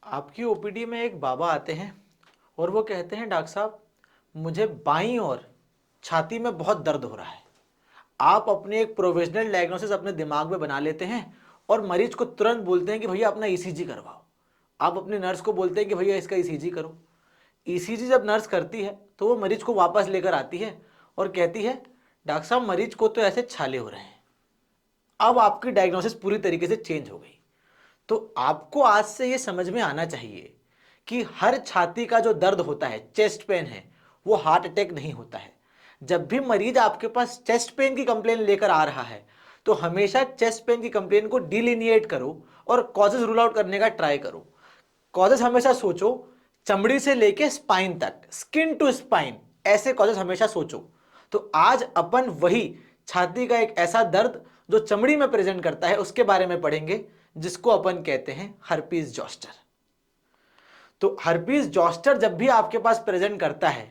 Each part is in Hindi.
आपकी ओपीडी में एक बाबा आते हैं और वो कहते हैं डॉक्टर साहब मुझे बाईं ओर छाती में बहुत दर्द हो रहा है। आप अपने एक प्रोविजनल डायग्नोसिस अपने दिमाग में बना लेते हैं और मरीज को तुरंत बोलते हैं कि भैया अपना ईसीजी करवाओ। आप अपने नर्स को बोलते हैं कि भैया इसका ईसीजी करो। ईसीजी जब नर्स करती है तो वो मरीज को वापस लेकर आती है और कहती है डॉक्टर साहब मरीज को तो ऐसे छाले हो रहे हैं। अब आपकी डायग्नोसिस पूरी तरीके से चेंज हो गई। तो आपको आज से ये समझ में आना चाहिए कि हर छाती का जो दर्द होता है, चेस्ट पेन है, वो हार्ट अटैक नहीं होता है। जब भी मरीज आपके पास चेस्ट पेन की कंप्लेन लेकर आ रहा है तो हमेशा चेस्ट पेन की कंप्लेन को डिलिनिएट करो और कॉजेज रूल आउट करने का ट्राई करो। कॉजेज हमेशा सोचो चमड़ी से लेके स्पाइन तक, स्किन टू स्पाइन, ऐसे कॉजेज हमेशा सोचो। तो आज अपन वही छाती का एक ऐसा दर्द जो चमड़ी में प्रेजेंट करता है उसके बारे में पढ़ेंगे, जिसको अपन कहते हैं हर्पीज जॉस्टर। तो हर्पीज जॉस्टर जब भी आपके पास प्रेजेंट करता है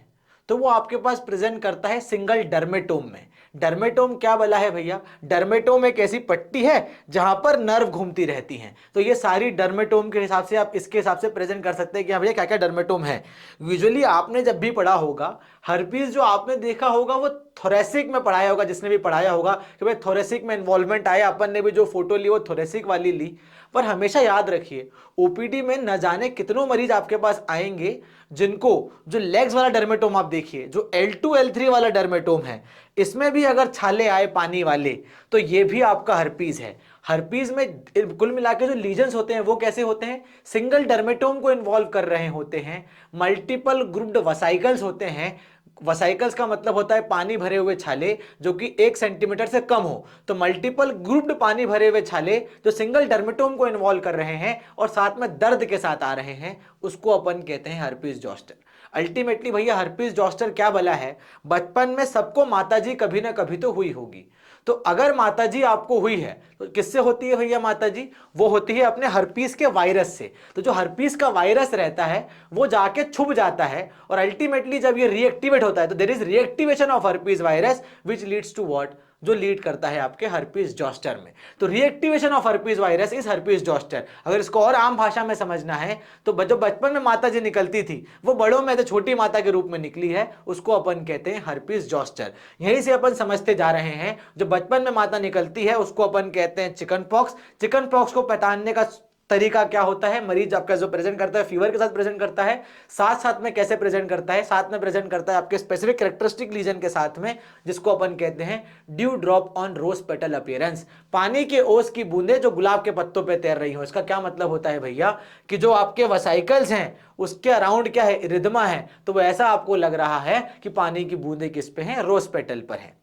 तो वो आपके पास प्रेजेंट करता है सिंगल डर्मेटोम में। डर्मेटोम क्या बोला है भैया? डर्मेटोम एक ऐसी पट्टी है जहां पर नर्व घूमती रहती हैं। तो ये सारी डर्मेटोम के हिसाब से आप इसके हिसाब से प्रेजेंट कर सकते हैं कि हाँ भैया क्या क्या डर्मेटोम है। यूजुअली आपने जब भी पढ़ा होगा हर्पीज, जो आपने देखा होगा वो थोरेसिक में पढ़ाया होगा, जिसने भी पढ़ाया होगा कि भाई थोरेसिक में इन्वॉल्वमेंट आया, अपन ने भी जो फोटो ली वो थोरेसिक वाली ली। पर हमेशा याद रखिए ओपीडी में न जाने कितनों मरीज आपके पास आएंगे जिनको जो लेग्स वाला डर्मेटोम, आप देखिए जो L2 L3 वाला डर्मेटोम है, इसमें भी अगर छाले आए पानी वाले तो ये भी आपका हर्पीज है। हर्पीज में कुल मिला के जो लीजन्स होते हैं वो कैसे होते हैं? सिंगल डर्मेटोम को इन्वॉल्व कर रहे होते हैं, मल्टीपल ग्रुप्ड वसाइकल्स होते हैं। वसाइकल्स का मतलब होता है पानी भरे हुए छाले जो कि 1 सेंटीमीटर से कम हो। तो मल्टीपल ग्रुप्ड पानी भरे हुए छाले जो सिंगल डर्मेटोम को इन्वॉल्व कर रहे हैं और साथ में दर्द के साथ आ रहे हैं, उसको अपन कहते हैं हर्पीज जॉस्टर। अल्टीमेटली भैया हर्पीज जॉस्टर क्या बला है? बचपन में सबको माताजी कभी ना कभी तो हुई होगी। तो अगर माताजी आपको हुई है तो किससे होती है भैया माताजी? वो होती है अपने हर्पीस के वायरस से। तो जो हर्पीस का वायरस रहता है वो जाके छुप जाता है और अल्टीमेटली जब ये रीएक्टिवेट होता है तो there is reactivation of herpes virus which leads to what? जो लीड करता है आपके हर्पीस जॉस्टर में। तो reactivation of herpes virus is herpes zoster. अगर इसको और आम भाषा में समझना है तो जो बचपन में माता जी निकलती थी वो बड़ों में तो छोटी माता के रूप में निकली है, उसको अपन कहते हैं हर्पीस जॉस्टर। यहीं से अपन समझते जा रहे हैं जो बचपन में माता निकलती है उसको अपन कहते हैं चिकन पॉक्स। चिकन पॉक्स को पहचानने का तरीका क्या होता है? मरीज आपका जो प्रेजेंट करता है फीवर के साथ प्रेजेंट करता है, साथ साथ में कैसे प्रेजेंट करता है? साथ में प्रेजेंट करता है आपके स्पेसिफिक कैरेक्टरिस्टिक लीजन के साथ में, जिसको अपन कहते हैं dew drop on rose petal appearance. पानी के ओस की बूंदे जो गुलाब के पत्तों पे तैर रही हो। इसका क्या मतलब होता है भैया? कि जो आपके वसाइकल्स हैं उसके अराउंड क्या है? रिदमा है। तो वो ऐसा आपको लग रहा है कि पानी की बूंदे किस पे हैं? रोज पेटल पर है।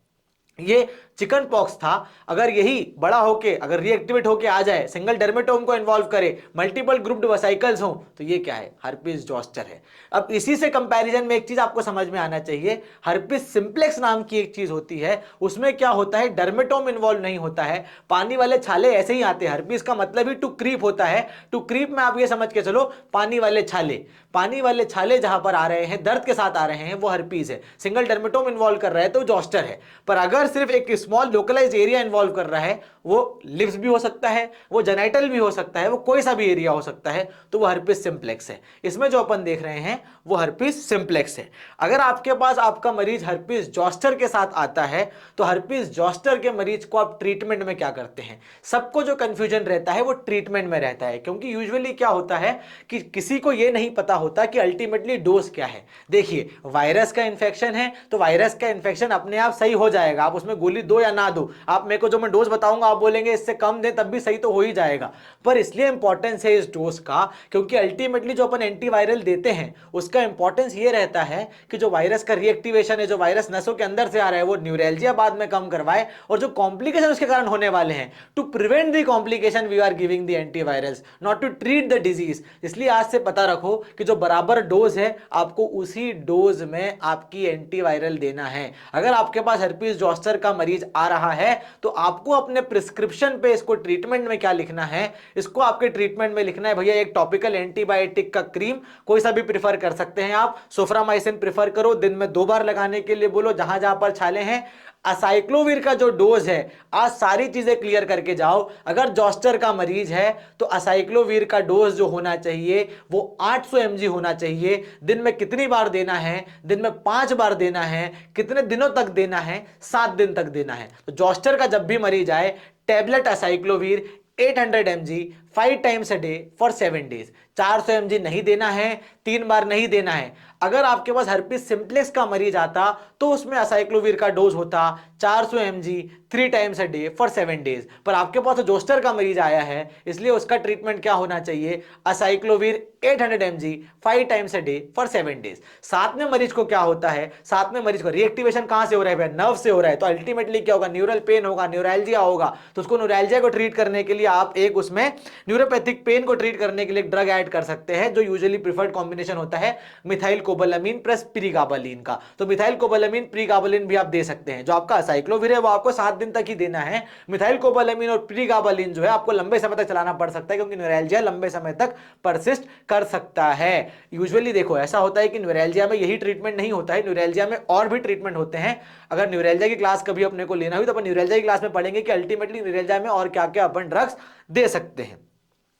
ये चिकन पॉक्स था। अगर यही बड़ा होके अगर रीएक्टिवेट होके आ जाए, सिंगल डर्मेटोम को इन्वॉल्व करे, मल्टीपल ग्रुप्ड वसाइकल्स हो, तो ये क्या है? हर्पीस जॉस्टर है। अब इसी से कंपैरिजन में एक चीज आपको समझ में आना चाहिए, हर्पीस सिंप्लेक्स नाम की एक चीज होती है, उसमें क्या होता है? डर्मेटोम इन्वॉल्व नहीं होता है, पानी वाले छाले ऐसे ही आते हैं। हर्पीस का मतलब ही टू क्रीप होता है। टू क्रीप में आप ये समझ के चलो पानी वाले छाले, पानी वाले छाले जहां पर आ रहे हैं दर्द के साथ आ रहे हैं वो हर्पीस है। सिंगल डर्मेटोम इन्वॉल्व कर रहा है तो जॉस्टर है। पर अगर सिर्फ एक स्मॉल लोकलाइज एरिया इन्वॉल्व कर रहा है, वो लिप्स भी हो सकता है, वो जेनाइटल भी हो सकता है, वो कोई सा भी एरिया हो सकता है, तो वो हर्पीस सिंप्लेक्स है। इसमें जो अपन देख रहे हैं वो हर्पीस सिंप्लेक्स है। अगर आपके पास आपका मरीज हर्पीस जॉस्टर के साथ आता है तो हर्पीस जॉस्टर के मरीज को आप ट्रीटमेंट में क्या करते हैं? सबको जो कंफ्यूजन रहता है वो ट्रीटमेंट में रहता है, क्योंकि यूजुअली क्या होता है कि किसी को ये नहीं पता होता कि अल्टीमेटली डोज क्या है। देखिए वायरस का इंफेक्शन है तो वायरस का इंफेक्शन अपने आप सही हो जाएगा, आप उसमें गोली दो या ना दो, आप मेरे को जो मैं डोज बताऊंगा आप बोलेंगे इससे कम दे तब भी सही तो हो ही जाएगा। पर इसलिए इंपॉर्टेंस है इस डोज का क्योंकि अल्टीमेटली जो अपन एंटीवायरल देते हैं उसका इंपॉर्टेंस ये रहता है कि जो वायरस का रिएक्टिवेशन है, जो वायरस नसों के अंदर से आ रहा है, वो न्यूरैल्जिया बाद में कम करवाए और जो कॉम्प्लिकेशन उसके कारण होने वाले हैं, to prevent the complication we are giving the antivirals, not to treat the disease. इसलिए आज से पता रखो कि जो बराबर डोज है आपको उसी डोज में आपकी एंटीवायरल देना है। अगर आपके पास हर्पीस जॉस्टर का मरीज आ रहा है तो आपको अपने प्रिस्क्रिप्शन पे इसको ट्रीटमेंट में क्या लिखना है? इसको आपके ट्रीटमेंट में लिखना है भैया एक टॉपिकल एंटीबायोटिक का क्रीम, कोई सा भी प्रिफर कर सकते हैं आप। सोफ्रामाइसिन प्रिफर करो, दिन में 2 बार लगाने के लिए बोलो जहां जहां पर छाले हैं। असाइक्लोवीर का जो डोज है, आज सारी चीजें क्लियर करके जाओ। अगर जॉस्टर का मरीज है तो असाइक्लोवीर का डोज जो होना चाहिए वो 800 mg होना चाहिए। दिन में कितनी बार देना है? दिन में 5 बार देना है। कितने दिनों तक देना है? 7 दिन तक देना है। तो जॉस्टर का जब भी मरीज आए, tablet acyclovir 800 mg 5 times a day for 7 days. 400 mg नहीं देना है, 3 बार नहीं देना है। अगर आपके पास हर्पीस सिंप्लेक्स का मरीज आता तो उसमें असाइक्लोवीर का डोज होता 400 mg 3 times a day for 7 days. पर आपके पास तो जोस्टर का मरीज आया है, इसलिए उसका ट्रीटमेंट क्या होना चाहिए? असाइक्लोवीर 800 mg 5 times a day for 7 days. साथ में मरीज को क्या होता है? साथ में मरीज को रिएक्टिवेशन कहां से हो रहा है? नर्व से हो रहा है। तो अल्टीमेटली क्या होगा? न्यूरल पेन होगा, न्यूरैल्जिया होगा। तो उसको न्यूरैल्जिया को ट्रीट करने के लिए आप एक उसमें न्यूरोपैथिक पेन को ट्रीट करने के लिए एक ड्रग ऐड कर सकते हैं, जो यूजुअली प्रिफर्ड कॉम्बिनेशन होता है मिथाइल कोबालामिन प्लस प्रीगाबालिन का। तो मिथाइल कोबालामिन प्रीगाबालिन भी आप दे सकते हैं। जो आपका असाइक्लोवीर है वो आपको 7 दिन तक ही देना है। मिथाइल कोबालामिन और प्रीगाबालिन जो है आपको लंबे समय तक चलाना पड़ सकता है, क्योंकि न्यूरैल्जिया लंबे समय तक परसिस्ट कर सकता है। यूजुअली देखो ऐसा होता है कि न्यूरैल्जिया में यही ट्रीटमेंट नहीं होता है, न्यूरैल्जिया में और भी ट्रीटमेंट होते हैं। अगर न्यूरैल्जिया की क्लास कभी अपने को लेना हुई तो अपन न्यूरैल्जिया की क्लास में पढ़ेंगे कि अल्टीमेटली न्यूरैल्जिया में और क्या क्या अपन ड्रग्स दे सकते हैं।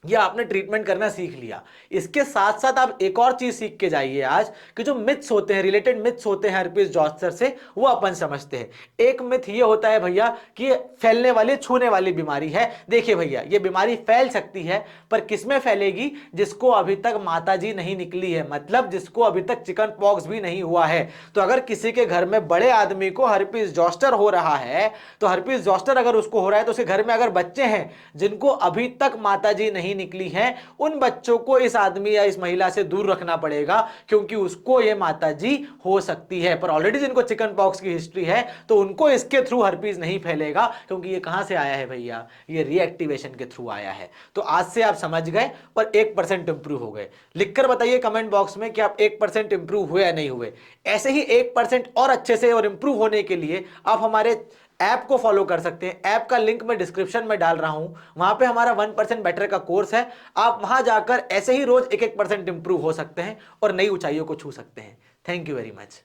या आपने ट्रीटमेंट करना सीख लिया। इसके साथ साथ आप एक और चीज सीख के जाइए आज, कि जो मिथ्स होते हैं, रिलेटेड मिथ्स होते हैं हर्पीस जॉस्टर से, वो अपन समझते हैं। एक मिथ ये होता है भैया कि फैलने वाली, छूने वाली बीमारी है। देखिए भैया, ये बीमारी फैल सकती है, पर किसमें फैलेगी? जिसको अभी तक माताजी नहीं निकली है, मतलब जिसको अभी तक चिकन पॉक्स भी नहीं हुआ है। तो अगर किसी के घर में बड़े आदमी को हर्पीस जॉस्टर हो रहा है, तो हर्पीस जॉस्टर अगर उसको हो रहा है, तो उसके घर में अगर बच्चे हैं जिनको अभी तक माताजी नहीं निकली है, उन बच्चों को इस आदमी या इस महिला से दूर रखना पड़ेगा, क्योंकि उसको ये माताजी हो सकती है। पर ऑलरेडी जिनको चिकन पॉक्स की हिस्ट्री है, तो उनको इसके थ्रू हर्पीस नहीं फैलेगा, क्योंकि ये कहां से आया है भैया? ये रीएक्टिवेशन के थ्रू आया है। तो आज से आप समझ गए और 1% इंप्रूव हो गए। लिखकर बताइए कमेंट बॉक्स में कि आप 1% इंप्रूव हुए या नहीं हुए। ऐसे ही 1% और अच्छे से और इंप्रूव होने के लिए आप हमारे ऐप को फॉलो कर सकते हैं। ऐप का लिंक मैं डिस्क्रिप्शन में डाल रहा हूं, वहां पे हमारा 1% बेटर का कोर्स है। आप वहां जाकर ऐसे ही रोज 1-1% इंप्रूव हो सकते हैं और नई ऊंचाइयों को छू सकते हैं। Thank you very much.